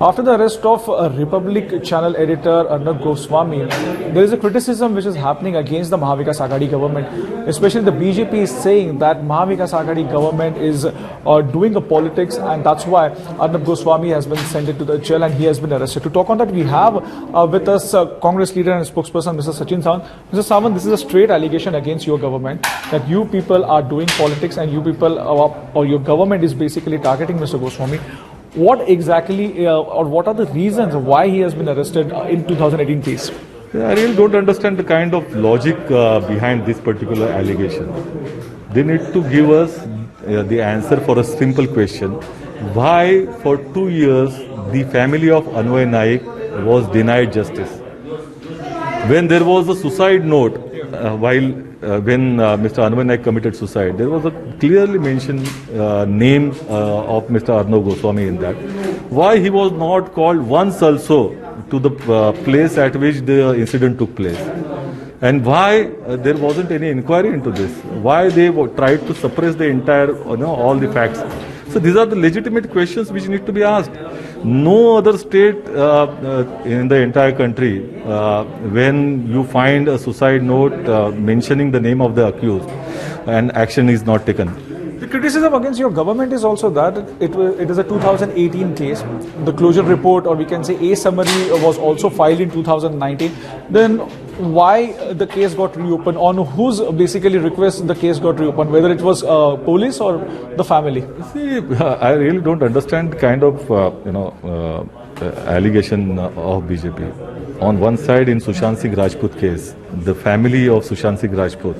After the arrest of Republic channel editor Arnab Goswami, there is a criticism which is happening against the Mahavikas Aghadi government. Especially the BJP is saying that Mahavikas Aghadi government is doing a politics, and that's why Arnab Goswami has been sent into the jail and he has been arrested. To talk on that, we have with us Congress leader and spokesperson Mr. Sachin Sawant. Mr. Sawant, this is a straight allegation against your government that you people are doing politics and you people or your government is basically targeting Mr. Goswami. What exactly or what are the reasons why he has been arrested in 2018 case? I really don't understand the kind of logic behind this particular allegation. They need to give us the answer for a simple question. Why for 2 years the family of Anvay Naik was denied justice? When there was a suicide note when Mr. Anvay Naik committed suicide, there was a clearly mentioned name of Mr. Arnab Goswami in that. Why he was not called once also to the place at which the incident took place? And why there wasn't any inquiry into this? Why they tried to suppress the entire, all the facts? So these are the legitimate questions which need to be asked. No other state in the entire country, when you find a suicide note mentioning the name of the accused, and action is not taken. The criticism against your government is also that it is a 2018 case. The closure report, or we can say a summary, was also filed in 2019. Then why the case got reopened? On whose basically request the case got reopened? Whether it was police or the family? See, I really don't understand the kind of allegation of BJP. On one side, in Sushant Singh Rajput case, the family of Sushant Singh Rajput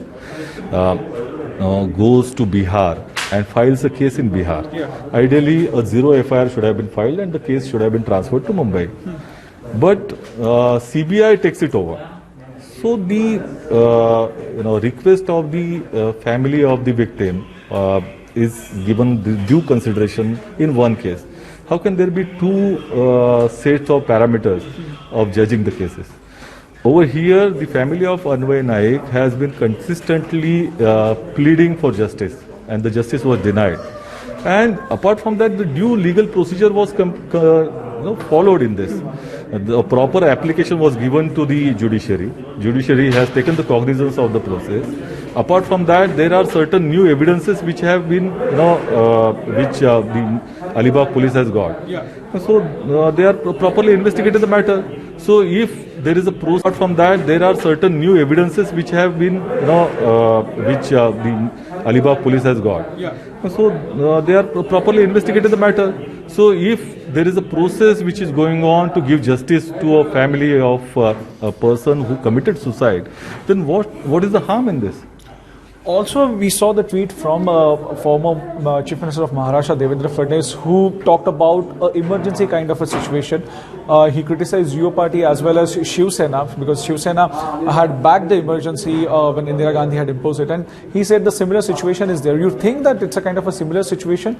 goes to Bihar and files a case in Bihar. Yeah. Ideally, a zero FIR should have been filed and the case should have been transferred to Mumbai. But CBI takes it over. So the request of the family of the victim is given the due consideration in one case. How can there be two sets of parameters of judging the cases? Over here, the family of Anvay Naik has been consistently pleading for justice, and the justice was denied. And apart from that, the due legal procedure was followed in this. The proper application was given to the judiciary. Judiciary has taken the cognizance of the process. Apart from that, there are certain new evidences which have been, which the Alibag police has got. Yeah. So they are properly investigated the matter. So if there is a process, apart from that, there are certain new evidences which have been, which the Alibag police has got. Yeah. So they are properly investigated the matter. So if there is a process which is going on to give justice to a family of a person who committed suicide, then what is the harm in this? Also, we saw the tweet from former Chief Minister of Maharashtra, Devendra Fadnavis, who talked about an emergency kind of a situation. He criticized your party as well as Shiv Sena, because Shiv Sena had backed the emergency when Indira Gandhi had imposed it. And he said the similar situation is there. You think that it's a kind of a similar situation?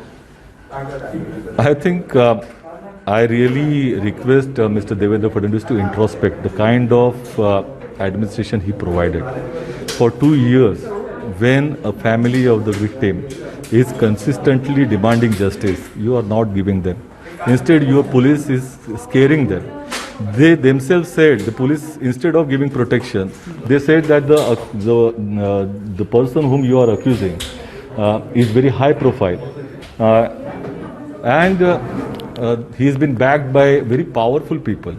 I think I really request Mr. Devendra Fadnavis to introspect the kind of administration he provided. For 2 years, when a family of the victim is consistently demanding justice, you are not giving them. Instead, your police is scaring them. They themselves said, the police, instead of giving protection, they said that the person whom you are accusing is very high profile. And he has been backed by very powerful people.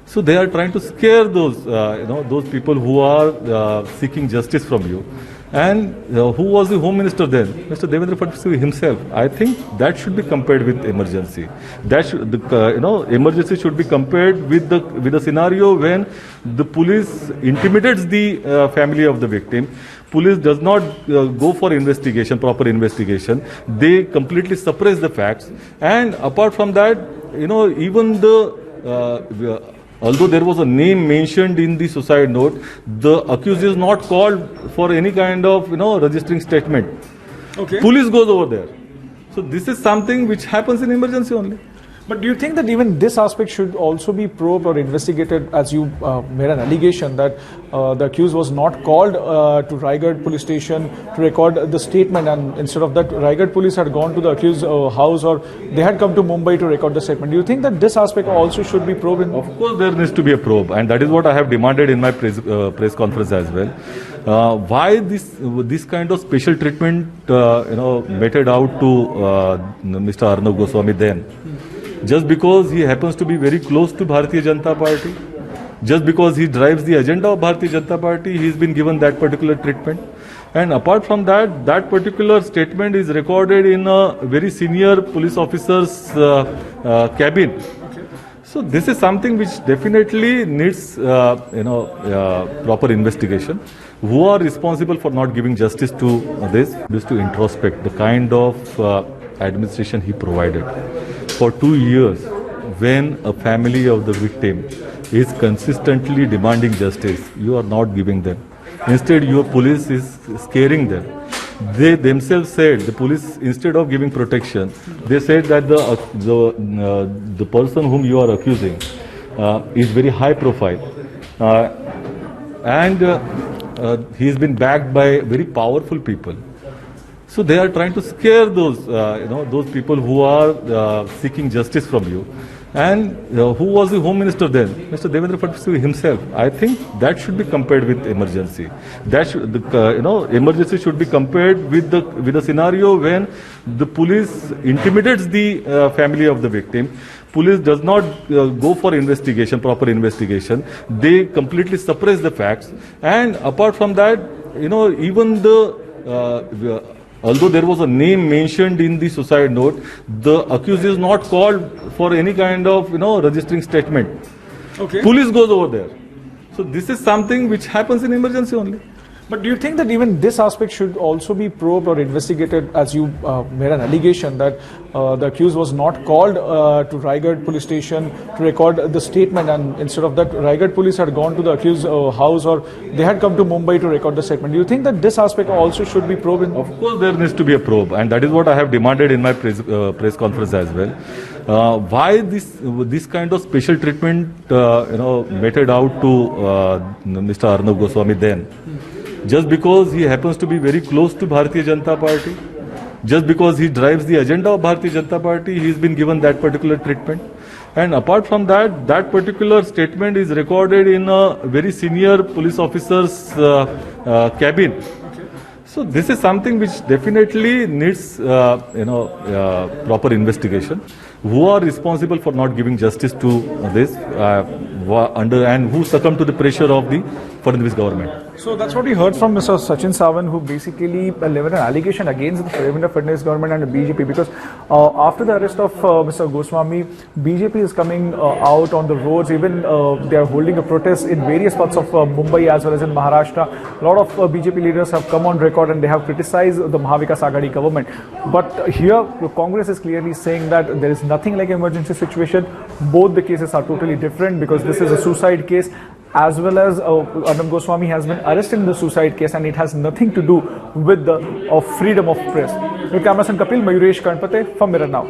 So they are trying to scare those, those people who are seeking justice from you. And who was the Home Minister then? Mr. Devendra Fadnavis himself. I think that should be compared with emergency. That should, emergency should be compared with the scenario when the police intimidates the family of the victim. Police does not go for investigation, proper investigation. They completely suppress the facts. And apart from that, even although there was a name mentioned in the suicide note, the accused is not called for any kind of, registering statement. Okay. Police goes over there. So this is something which happens in emergency only. But do you think that even this aspect should also be probed or investigated, as you made an allegation that the accused was not called to Raigad police station to record the statement, and instead of that, Raigad police had gone to the accused house, or they had come to Mumbai to record the statement. Do you think that this aspect also should be probed? Of course, there needs to be a probe, and that is what I have demanded in my press conference as well. Why this kind of special treatment, meted out to Mr. Arnab Goswami then? Just because he happens to be very close to Bharatiya Janata Party, just because he drives the agenda of Bharatiya Janata Party, he's been given that particular treatment. And apart from that, that particular statement is recorded in a very senior police officer's cabin. So this is something which definitely needs, proper investigation. Who are responsible for not giving justice to this? Just to introspect the kind of administration he provided. For 2 years, when a family of the victim is consistently demanding justice, you are not giving them. Instead, your police is scaring them. They themselves said, the police, instead of giving protection, they said that the person whom you are accusing is very high profile, and he has been backed by very powerful people. So they are trying to scare those people who are seeking justice from you. And who was the Home Minister then? Mr. Devendra Fadnavis himself. I think that should be compared with emergency. That should, emergency should be compared with the scenario when the police intimidates the family of the victim. Police does not go for investigation, proper investigation. They completely suppress the facts. And apart from that, even although there was a name mentioned in the suicide note, the accused is not called for any kind of, registering statement. Okay. Police goes over there. So this is something which happens in emergency only. But do you think that even this aspect should also be probed or investigated, as you made an allegation that the accused was not called to Raigad police station to record the statement, and instead of that, Raigad police had gone to the accused house, or they had come to Mumbai to record the statement. Do you think that this aspect also should be probed? Of course, there needs to be a probe, and that is what I have demanded in my press conference as well. Why this kind of special treatment, meted out to Mr. Arnab Goswami then? Just because he happens to be very close to Bharatiya Janata Party, just because he drives the agenda of Bharatiya Janata Party, he's been given that particular treatment. And apart from that, that particular statement is recorded in a very senior police officer's cabin. So this is something which definitely needs, proper investigation. Who are responsible for not giving justice to this, and who succumbed to the pressure of the Fadnavis government? So that's what we heard from Mr. Sachin Sawant, who basically leveled an allegation against the Devendra Fadnavis government and the BJP, because after the arrest of Mr. Goswami, BJP is coming out on the roads. Even they are holding a protest in various parts of Mumbai as well as in Maharashtra. A lot of BJP leaders have come on record and they have criticized the Mahavikas Aghadi government. But here, Congress is clearly saying that there is nothing like emergency situation. Both the cases are totally different, because this is a suicide case, as well as Arnab Goswami has been arrested in the suicide case, and it has nothing to do with the freedom of press. With cameraman Kapil, Mayuresh Kanpate from Mirror Now.